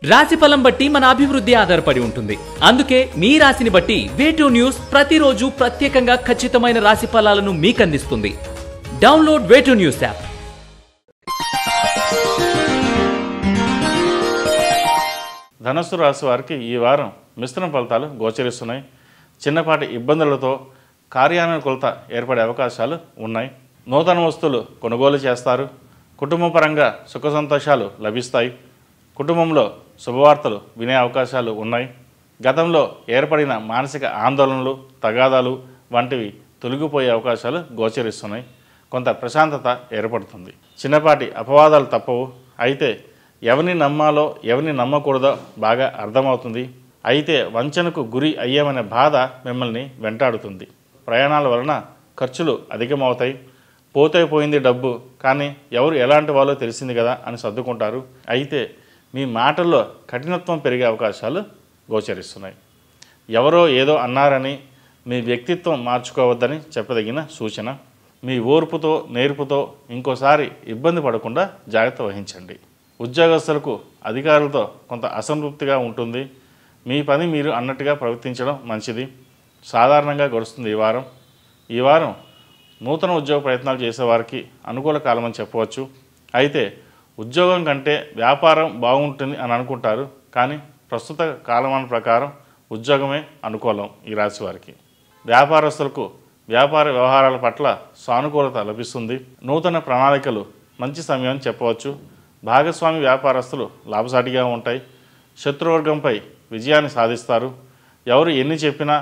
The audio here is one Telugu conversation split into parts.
రాశిఫలం బట్టి మన అభివృద్ధి ఆధారపడి ఉంటుంది. అందుకే మీ రాశిని బట్టి వే2 న్యూస్ ప్రతిరోజు ప్రత్యేకంగా ఖచ్చితమైన రాశి ఫలాలను మీకు అందిస్తుంది. Download Way2 news app. ధనుస్సు రాశి వారికి ఈ వారం మిశ్రమ ఫలితాలు గోచరిస్తున్నాయి. చిన్నపాటి ఇబ్బందులతో కార్యానుకూలత ఏర్పడే అవకాశాలు ఉన్నాయి. నూతన వస్తువులు కొనుగోలు చేస్తారు. కుటుంబపరంగా సుఖ సంతోషాలు లభిస్తాయి. కుటుంబంలో శుభవార్తలు వినే అవకాశాలు ఉన్నాయి. గతంలో ఏర్పడిన మానసిక ఆందోళనలు, తగాదాలు వంటివి తొలగిపోయే అవకాశాలు గోచరిస్తున్నాయి. కొంత ప్రశాంతత ఏర్పడుతుంది. చిన్నపాటి అపవాదాలు తప్పవు. అయితే ఎవరిని నమ్మాలో ఎవరిని నమ్మకూడదో బాగా అర్థమవుతుంది. అయితే వంచనకు గురి అయ్యామనే బాధ మిమ్మల్ని వెంటాడుతుంది. ప్రయాణాల వలన ఖర్చులు అధికమవుతాయి. పోతే పోయింది డబ్బు, కానీ ఎవరు ఎలాంటి వాళ్ళో తెలిసింది కదా అని సర్దుకుంటారు. అయితే మీ మాటల్లో కఠినత్వం పెరిగే అవకాశాలు గోచరిస్తున్నాయి. ఎవరో ఏదో అన్నారని మీ వ్యక్తిత్వం మార్చుకోవద్దని చెప్పదగిన సూచన. మీ ఓర్పుతో నేర్పుతో ఇంకోసారి ఇబ్బంది పడకుండా జాగ్రత్త వహించండి. ఉద్యోగస్తులకు అధికారులతో కొంత అసంతృప్తిగా ఉంటుంది. మీ పని మీరు అన్నట్టుగా ప్రవర్తించడం మంచిది. సాధారణంగా గడుస్తుంది ఈ వారం నూతన ఉద్యోగ ప్రయత్నాలు చేసేవారికి అనుకూల కాలమని చెప్పవచ్చు. అయితే ఉద్యోగం కంటే వ్యాపారం బాగుంటుంది అని అనుకుంటారు, కానీ ప్రస్తుత కాలమాన ప్రకారం ఉద్యోగమే అనుకూలం ఈ రాశి వారికి. వ్యాపారస్తులకు వ్యాపార వ్యవహారాల పట్ల సానుకూలత లభిస్తుంది. నూతన ప్రణాళికలు మంచి సమయం చెప్పవచ్చు. భాగస్వామి వ్యాపారస్తులు లాభసాటిగా ఉంటాయి. శత్రువర్గంపై విజయాన్ని సాధిస్తారు. ఎవరు ఎన్ని చెప్పినా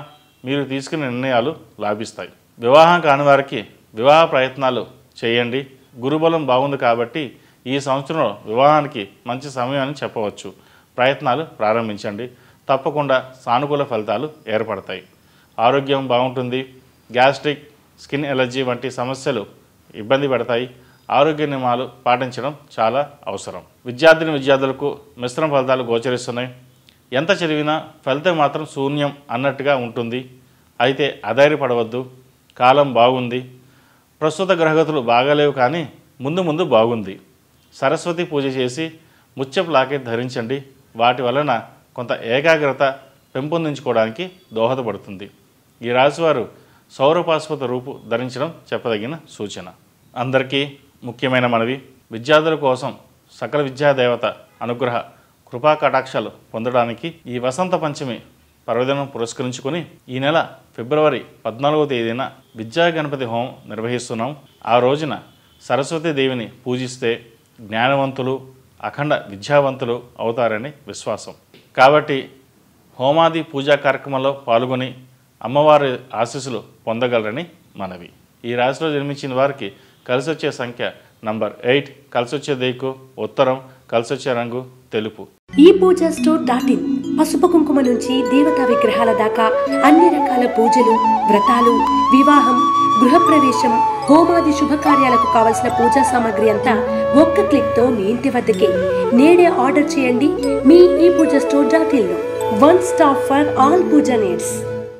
మీరు తీసుకునే నిర్ణయాలు లాభిస్తాయి. వివాహం కాని వారికి వివాహ ప్రయత్నాలు చేయండి. గురుబలం బాగుంది కాబట్టి ఈ సంవత్సరంలో వివాహానికి మంచి సమయం అని చెప్పవచ్చు. ప్రయత్నాలు ప్రారంభించండి. తప్పకుండా సానుకూల ఫలితాలు ఏర్పడతాయి. ఆరోగ్యం బాగుంటుంది. గ్యాస్ట్రిక్, స్కిన్ ఎలర్జీ వంటి సమస్యలు ఇబ్బంది పెడతాయి. ఆరోగ్య నియమాలు పాటించడం చాలా అవసరం. విద్యార్థులకు మిశ్రమ ఫలితాలు గోచరిస్తున్నాయి. ఎంత చదివినా ఫలితం మాత్రం శూన్యం అన్నట్టుగా ఉంటుంది. అయితే అధైర్యపడవద్దు. కాలం బాగుంది. ప్రస్తుత గ్రహగతులు బాగాలేవు, కానీ ముందు బాగుంది. సరస్వతి పూజ చేసి ముత్యపు లాకెట్ ధరించండి. వాటి వలన కొంత ఏకాగ్రత పెంపొందించుకోవడానికి దోహదపడుతుంది. ఈ రాశివారు సౌరపాశుపత రూపు ధరించడం చెప్పదగిన సూచన. అందరికీ ముఖ్యమైన మనవి, విద్యార్థుల కోసం సకల విద్యాదేవత అనుగ్రహ కృపా కటాక్షాలు పొందడానికి ఈ వసంత పంచమి పర్వదినం పురస్కరించుకొని ఈ నెల ఫిబ్రవరి 14వ తేదీన విద్యా గణపతి హోమం నిర్వహిస్తున్నాం. ఆ రోజున సరస్వతీదేవిని పూజిస్తే జ్ఞానవంతులు, అఖండ విద్యావంతులు అవుతారని విశ్వాసం. కాబట్టి హోమాది పూజా కార్యక్రమంలో పాల్గొని అమ్మవారి ఆశీస్సులు పొందగలరని మనవి. ఈ రాశిలో జన్మించిన వారికి కలిసొచ్చే సంఖ్య నంబర్ 8, కలిసొచ్చే దిక్కు ఉత్తరం, కలిసొచ్చే రంగు తెలుపు. ఈ పూజా స్టోర్.in పసుపు కుంకుమ నుంచి దేవతా విగ్రహాల దాకా అన్ని రకాల పూజలు, వ్రతాలు, వివాహం, గృహప్రవేశం, హోమాది శుభకార్యాలకు కావలసిన పూజా సామాగ్రి అంతా ఒక్క క్లిక్ తో మీ ఇంటి వద్దకే. నేడే ఆర్డర్ చేయండి మీ ఈ పూజా స్టోర్.in లో. One stop for all puja needs.